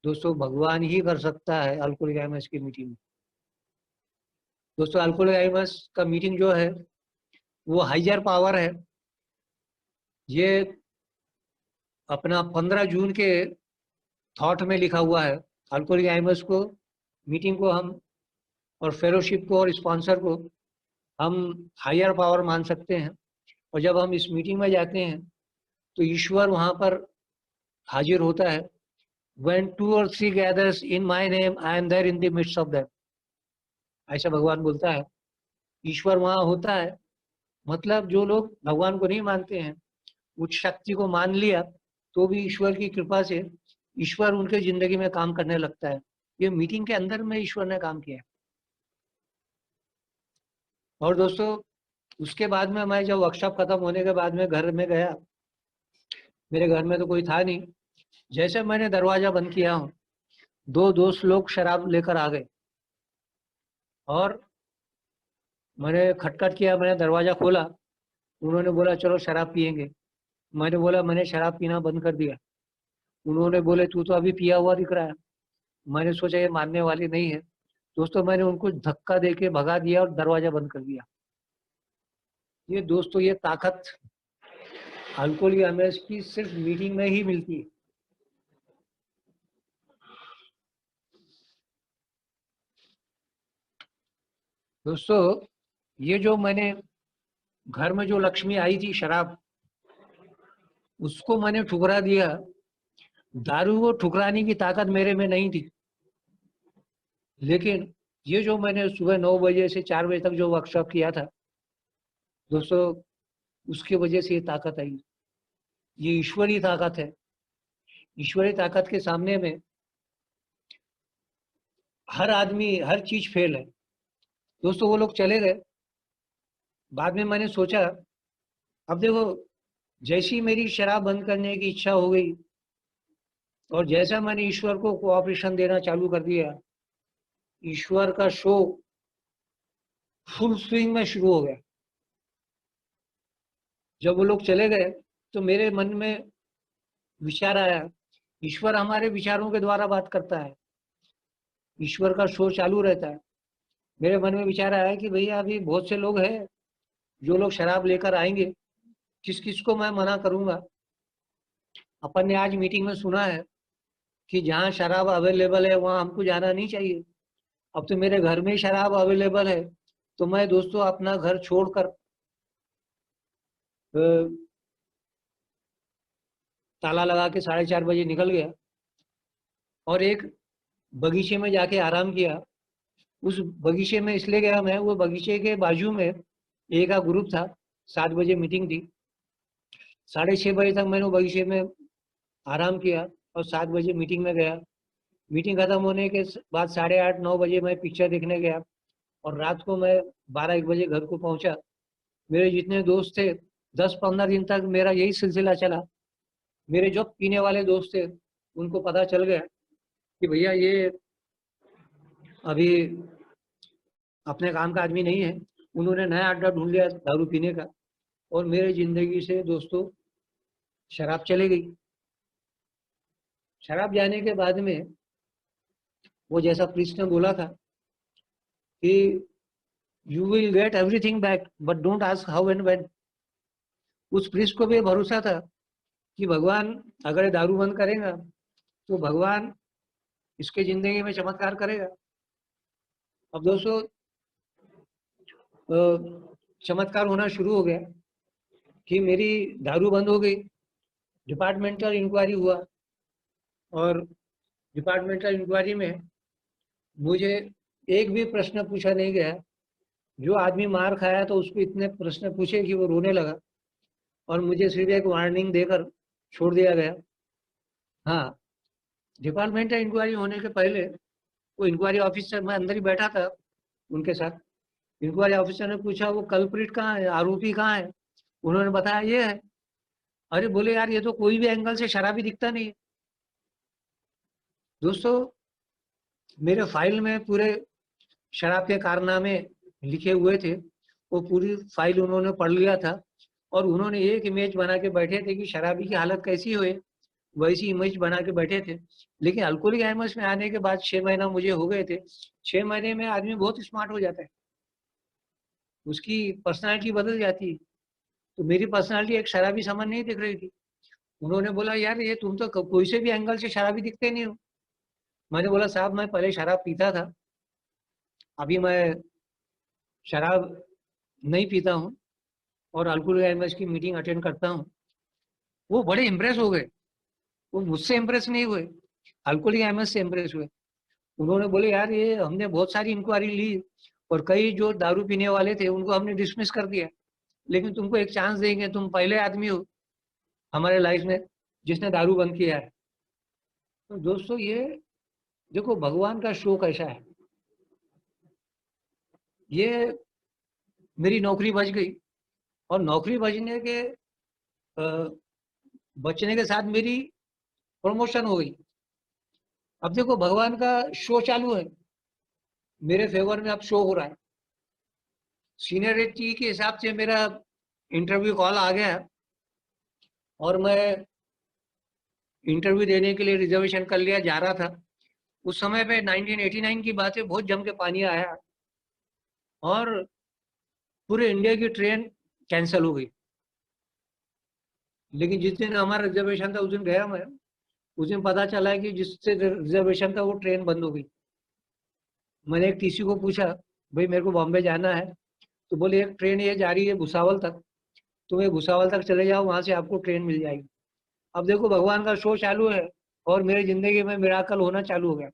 दोस्तों भगवान ही कर सकता है अल्कोहलिक एनोनिमस की मीटिंग में। दोस्तों अल्कोहलिक एनोनिमस का मीटिंग जो है वो हाइयर पावर है। ये अपना 15 जून के थॉट में लिखा हुआ है। अल्कोहलिक एनोनिमस को, मीटिंग को हम, और फेलोशिप को और स्पॉन्सर को हम हायर पावर मान सकते हैं। और जब हम इस मीटिंग में जाते हैं तो ईश्वर वहां पर हाजिर होता है। When 2 or 3 gathers in my name, I am there in the midst of them। ऐसा भगवान बोलता है। ईश्वर वहां होता है। मतलब जो लोग भगवान को नहीं मानते हैं, उच्च शक्ति को मान लिया, तो भी ईश्वर की कृपा से ईश्वर उनके जिंदगी में काम करने लगता है। ये मीटिंग के अंदर में ईश्वर ने काम किया। और दोस्तों उसके बाद में मैं जब वर्कशॉप खत्म होने के बाद में घर में गया, मेरे घर में तो कोई था नहीं। जैसे मैंने दरवाजा बंद किया हूँ, 2 दोस्त लोग शराब लेकर आ गए और मैंने खटखट किया, मैंने दरवाजा खोला। उन्होंने बोला चलो शराब पियेंगे। मैंने बोला मैंने शराब पीना बंद कर दिया। उन्होंने बोले तू तो अभी पिया हुआ दिख रहा है। मैंने सोचा ये मानने वाली नहीं है दोस्तों, मैंने उनको धक्का दे के भगा दिया और दरवाजा बंद कर दिया। ये दोस्तों ये ताकत अल्कोहल एमएस की सिर्फ मीटिंग में ही मिलती है। दोस्तों ये जो मैंने घर में जो लक्ष्मी आई थी शराब, उसको मैंने ठुकरा दिया। दारू को ठुकराने की ताकत मेरे में नहीं थी, लेकिन ये जो मैंने सुबह 9 बजे से 4 बजे तक जो वर्कशॉप किया था दोस्तों, उसकी वजह से ये ताकत आई। ये ईश्वरीय ताकत है। ईश्वरीय ताकत के सामने में हर आदमी हर चीज फेल है। दोस्तों वो लोग चले गए। बाद में मैंने सोचा, अब देखो जैसी मेरी शराब बंद करने की इच्छा हो गई और जैसा मैंने ईश्वर को कोऑपरेशन देना चालू कर दिया, ईश्वर का शो फुल स्विंग में शुरू हो गया। जब वो लोग चले गए तो मेरे मन में विचार आया, ईश्वर हमारे विचारों के द्वारा बात करता है, ईश्वर का शो चालू रहता है। मेरे मन में विचार आया कि भैया अभी बहुत से लोग हैं जो लोग शराब लेकर आएंगे, किस किस को मैं मना करूंगा। अपन ने आज मीटिंग में सुना है कि जहाँ शराब अवेलेबल है वहाँ हमको जाना नहीं चाहिए। अब तो मेरे घर में ही शराब अवेलेबल है, तो मैं दोस्तों अपना घर छोड़कर ताला लगा के 4:30 बजे निकल गया और एक बगीचे में जाके आराम किया। उस बगीचे में इसलिए गया मैं, वो बगीचे के बाजू में एक का ग्रुप था, 7 बजे मीटिंग थी। 6:30 बजे तक मैंने वो बगीचे में आराम किया और 7 बजे मीटिंग में गया। मीटिंग खत्म होने के बाद 8:30-9 बजे मैं पिक्चर देखने गया और रात को मैं 12-1 बजे घर को पहुंचा। मेरे जितने दोस्त थे 10-15 दिन तक मेरा यही सिलसिला चला। मेरे जो पीने वाले दोस्त थे उनको पता चल गया कि भैया ये अभी अपने काम का आदमी नहीं है। उन्होंने नया अड्डा ढूंढ लिया दारू पीने का और मेरे जिंदगी से दोस्तों शराब चले गई। शराब जाने के बाद में वो जैसा प्रीस्ट ने बोला था कि you will get everything back but don't ask how and when. उस प्रीस्ट को भी भरोसा था कि भगवान अगर ये दारू बंद करेगा तो भगवान इसके जिंदगी में चमत्कार करेगा। अब दोस्तों चमत्कार होना शुरू हो गया कि मेरी दारू बंद हो गई। डिपार्टमेंटल इंक्वायरी हुआ और डिपार्टमेंटल इंक्वायरी में मुझे एक भी प्रश्न पूछा नहीं गया। जो आदमी मार खाया तो उसको इतने प्रश्न पूछे कि वो रोने लगा और मुझे सिर्फ एक वार्निंग देकर छोड़ दिया गया। हाँ, डिपार्टमेंटल इंक्वायरी होने के पहले वो इंक्वायरी ऑफिसर, मैं अंदर ही बैठा था उनके साथ। इंक्वायरी ऑफिसर ने पूछा वो कल्प्रिट कहाँ है, आरोपी कहाँ है। उन्होंने बताया ये है। अरे बोले यार ये तो कोई भी एंगल से शराबी दिखता नहीं है। दोस्तों मेरे फाइल में पूरे शराब के कारनामे लिखे हुए थे। वो पूरी फाइल उन्होंने पढ़ लिया था और उन्होंने एक इमेज बना के बैठे थे कि शराबी की हालत कैसी हुई, वैसी इमेज बना के बैठे थे। लेकिन अल्कोहलिक एमएस में आने के बाद 6 महीना मुझे हो गए थे। 6 महीने में आदमी बहुत स्मार्ट हो जाता है, उसकी पर्सनालिटी बदल जाती है। तो मेरी पर्सनालिटी एक शराबी समझ नहीं दिख रही थी। उन्होंने बोला यार ये तुम तो कोई से भी एंगल से शराबी दिखते नहीं हो। मैंने बोला साहब मैं पहले शराब पीता था, अभी मैं शराब नहीं पीता हूँ और अल्कोहलिक एनर्जी की मीटिंग अटेंड करता हूँ। वो बड़े इम्प्रेस हो गए। वो मुझसे इम्प्रेस नहीं हुए, अल्कोहलिक एमएस से इम्प्रेस हुए। उन्होंने बोले यार ये हमने बहुत सारी इंक्वायरी ली और कई जो दारू पीने वाले थे उनको हमने डिसमिस कर दिया, लेकिन तुमको एक चांस देंगे, तुम पहले आदमी हो हमारे लाइफ में जिसने दारू बंद किया है। तो दोस्तों ये देखो भगवान का शो कैसा है। ये मेरी नौकरी बच गई और नौकरी बचने के बचने के साथ मेरी प्रमोशन हो गई। अब देखो भगवान का शो चालू है, मेरे फेवर में अब शो हो रहा है। सीनियरिटी के हिसाब से मेरा इंटरव्यू कॉल आ गया और मैं इंटरव्यू देने के लिए रिजर्वेशन कर लिया, जा रहा था। उस समय पे 1989 की बात है, बहुत जम के पानी आया और पूरे इंडिया की ट्रेन कैंसिल हो गई। लेकिन जिस दिन हमारा रिजर्वेशन था उस दिन गया मैं, उस दिन पता चला है कि जिससे रिजर्वेशन था वो ट्रेन बंद हो गई। मैंने एक टीसी को पूछा, भाई मेरे को बॉम्बे जाना है, तो बोले एक ट्रेन ये जा रही है भुसावल तक, तुम ये भुसावल तक चले जाओ, वहां से आपको ट्रेन मिल जाएगी। अब देखो भगवान का शो चालू है और मेरी जिंदगी में मिराकल होना चालू हो गया।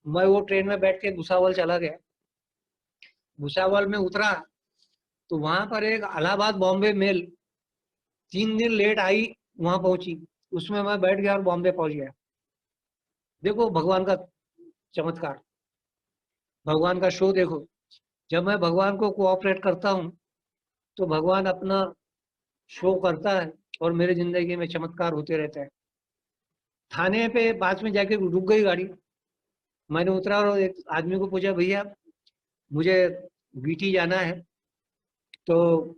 मैं वो ट्रेन में बैठ के भुसावल चला गया। भुसावल में उतरा तो वहां पर एक इलाहाबाद बॉम्बे मेल 3 दिन लेट आई, वहां पहुंची, उसमें मैं बैठ गया और बॉम्बे पहुंच गया। देखो भगवान का चमत्कार, भगवान का शो देखो। जब मैं भगवान को कोऑपरेट करता हूँ तो भगवान अपना शो करता है और मेरे जिंदगी में चमत्कार होते रहते हैं। थाने पे पास में जाके रुक गई गाड़ी। मैंने उतरा और एक आदमी को पूछा, भैया मुझे वीटी जाना है, तो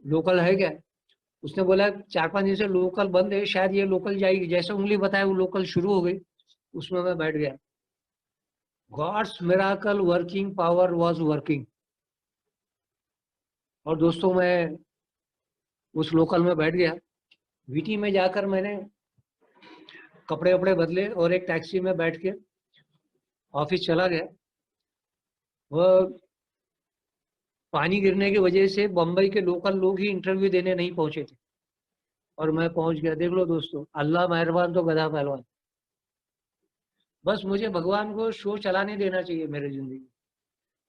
लोकल है क्या? उसने बोला 4-5 दिन से लोकल बंद है, शायद ये लोकल जाएगी। जैसे उंगली बताया वो लोकल शुरू हो गई, उसमें मैं बैठ गया। God's miracle working power was working. और दोस्तों मैं उस लोकल में बैठ गया। वीटी में जाकर मैंने कपड़े वपड़े बदले और एक टैक्सी में बैठ के ऑफिस चला गया। वह पानी गिरने की वजह से बम्बई के लोकल लोग ही इंटरव्यू देने नहीं पहुंचे थे और मैं पहुंच गया। देख लो दोस्तों, अल्लाह मेहरबान तो गधा पहलवान। बस मुझे भगवान को शो चलाने देना चाहिए मेरे जिंदगी।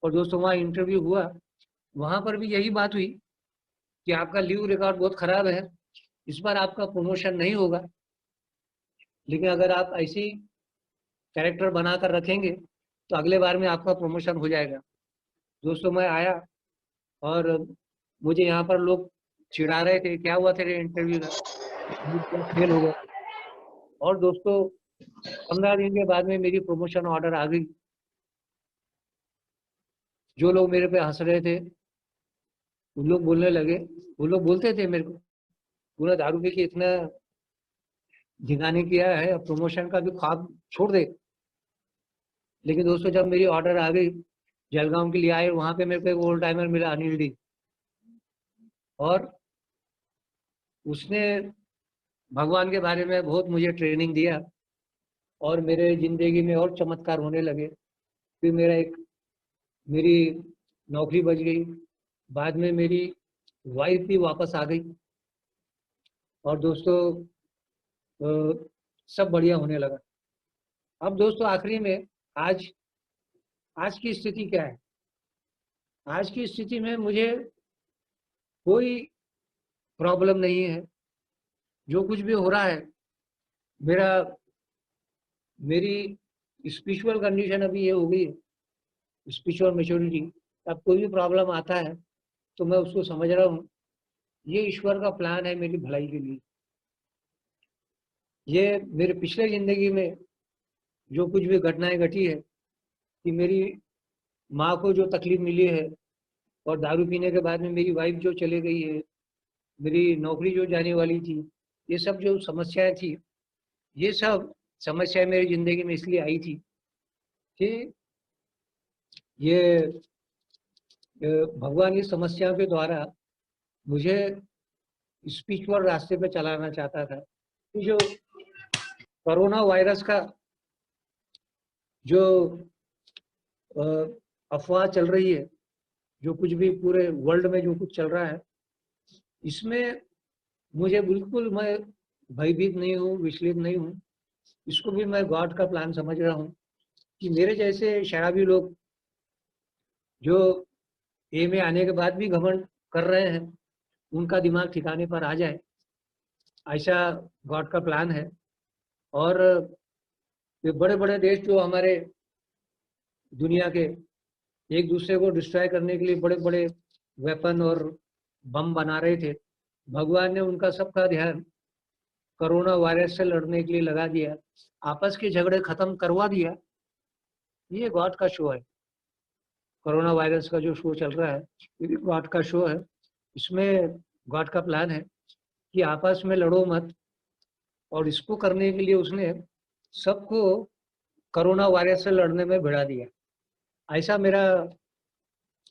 और दोस्तों वहाँ इंटरव्यू हुआ, वहां पर भी यही बात हुई कि आपका लीव रिकॉर्ड बहुत खराब है, इस बार आपका प्रमोशन नहीं होगा, लेकिन अगर आप ऐसी कैरेक्टर बनाकर रखेंगे तो अगले बार में आपका प्रमोशन हो जाएगा। दोस्तों मैं आया और मुझे यहाँ पर लोग चिढ़ा रहे थे, क्या हुआ तेरे इंटरव्यू का, फेल हो गया। और दोस्तों 15 दिन के बाद में मेरी प्रमोशन ऑर्डर आ गई। जो लोग मेरे पे हंस रहे थे वो लोग बोलने लगे, वो लोग बोलते थे मेरे को, पूरा दारू पी के इतना ढिंगाने किया है, अब प्रमोशन का भी ख्वाब छोड़ दे। लेकिन दोस्तों जब मेरी ऑर्डर आ गई, जलगांव के लिए आए, वहां पे मेरे को एक ओल्ड टाइमर मिला, अनिल डी। और उसने भगवान के बारे में बहुत मुझे ट्रेनिंग दिया और मेरे जिंदगी में और चमत्कार होने लगे। फिर मेरी नौकरी बच गई। बाद में मेरी वाइफ भी वापस आ गई और दोस्तों सब बढ़िया होने लगा। अब दोस्तों आखिरी में आज आज की स्थिति क्या है? आज की स्थिति में मुझे कोई प्रॉब्लम नहीं है। जो कुछ भी हो रहा है, मेरा मेरी स्पिरिचुअल कंडीशन अभी ये हो गई है, स्पिरिचुअल मेच्योरिटी। अब कोई भी प्रॉब्लम आता है तो मैं उसको समझ रहा हूँ ये ईश्वर का प्लान है मेरी भलाई के लिए। ये मेरे पिछले जिंदगी में जो कुछ भी घटनाएं घटी है, कि मेरी माँ को जो तकलीफ मिली है और दारू पीने के बाद में मेरी वाइफ जो चले गई है, मेरी नौकरी जो जाने वाली थी, ये सब जो समस्याएं थी, ये सब समस्याएं मेरी जिंदगी में इसलिए आई थी कि ये भगवान इस समस्या के द्वारा मुझे स्पिरिचुअल रास्ते पे चलाना चाहता था। कि जो कोरोना वायरस का जो अफवाह चल रही है, जो कुछ भी पूरे वर्ल्ड में जो कुछ चल रहा है, इसमें मुझे बिल्कुल, मैं भयभीत नहीं हूँ, विचलित नहीं हूँ। इसको भी मैं गॉड का प्लान समझ रहा हूँ कि मेरे जैसे शराबी लोग जो ए में आने के बाद भी घमंड कर रहे हैं, उनका दिमाग ठिकाने पर आ जाए, ऐसा गॉड का प्लान है। और ये बड़े बड़े देश जो हमारे दुनिया के एक दूसरे को डिस्ट्रॉय करने के लिए बड़े बड़े वेपन और बम बना रहे थे, भगवान ने उनका सबका ध्यान कोरोना वायरस से लड़ने के लिए लगा दिया, आपस के झगड़े खत्म करवा दिया। ये गॉड का शो है। कोरोना वायरस का जो शो चल रहा है, ये भी गॉड का शो है। इसमें गॉड का प्लान है कि आपस में लड़ो मत, और इसको करने के लिए उसने सबको कोरोना वायरस से लड़ने में भिड़ा दिया। ऐसा मेरा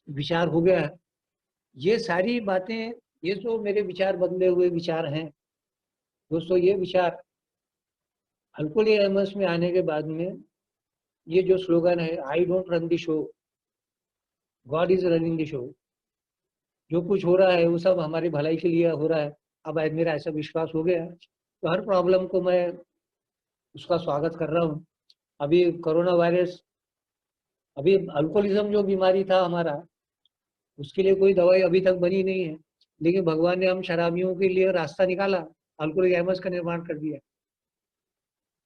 विचार हो गया है। ये सारी बातें, ये तो मेरे विचार बदले हुए विचार हैं दोस्तों। ये विचार अल्कोहली एमएस में आने के बाद में ये जो स्लोगन है, I don't run the show, God is running the show, जो कुछ हो रहा है वो सब हमारी भलाई के लिए हो रहा है। अब आज मेरा ऐसा विश्वास हो गया है, तो हर प्रॉब्लम को मैं उसका स्वागत कर रहा हूँ। अभी कोरोना वायरस, अभी अल्कोहलिज्म जो बीमारी था हमारा, उसके लिए कोई दवाई अभी तक बनी नहीं है, लेकिन भगवान ने हम शराबियों के लिए रास्ता निकाला, अल्कोहलिक एमएस का निर्माण कर दिया।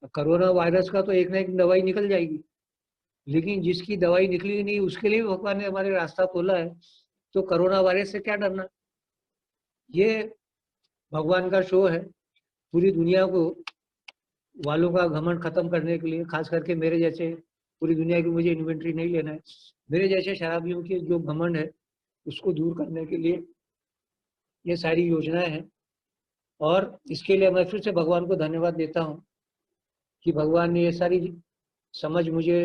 कोरोना वायरस का तो एक ना एक दवाई निकल जाएगी, लेकिन जिसकी दवाई निकली नहीं उसके लिए भगवान ने हमारे रास्ता खोला है। तो कोरोना वायरस से क्या डरना, ये भगवान का शो है। पूरी दुनिया को वालों का घमंड खत्म करने के लिए, खास करके मेरे जैसे, पूरी दुनिया की मुझे इन्वेंट्री नहीं लेना है, मेरे जैसे शराबियों की जो घमंड है उसको दूर करने के लिए ये सारी योजनाएं हैं। और इसके लिए मैं फिर से भगवान को धन्यवाद देता हूँ कि भगवान ने ये सारी समझ मुझे,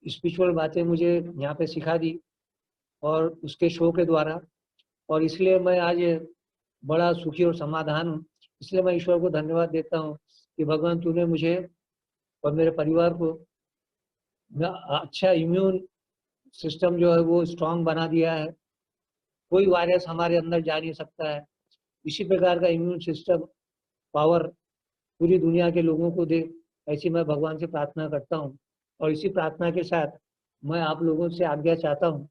स्पिरिचुअल बातें मुझे यहाँ पे सिखा दी और उसके शो के द्वारा, और इसलिए मैं आज बड़ा सुखी और समाधान हूँ। इसलिए मैं ईश्वर को धन्यवाद देता हूँ कि भगवान तूने मुझे और मेरे परिवार को अच्छा इम्यून सिस्टम जो है वो स्ट्रांग बना दिया है। कोई वायरस हमारे अंदर जा नहीं सकता है। इसी प्रकार का इम्यून सिस्टम पावर पूरी दुनिया के लोगों को दे, ऐसी मैं भगवान से प्रार्थना करता हूँ। और इसी प्रार्थना के साथ मैं आप लोगों से आज्ञा चाहता हूँ।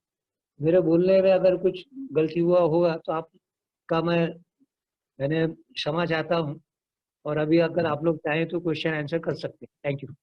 मेरे बोलने में अगर कुछ गलती हुआ होगा तो आपका मैंने क्षमा चाहता हूँ। और अभी अगर आप लोग चाहें तो क्वेश्चन आंसर कर सकते हैं। Thank you.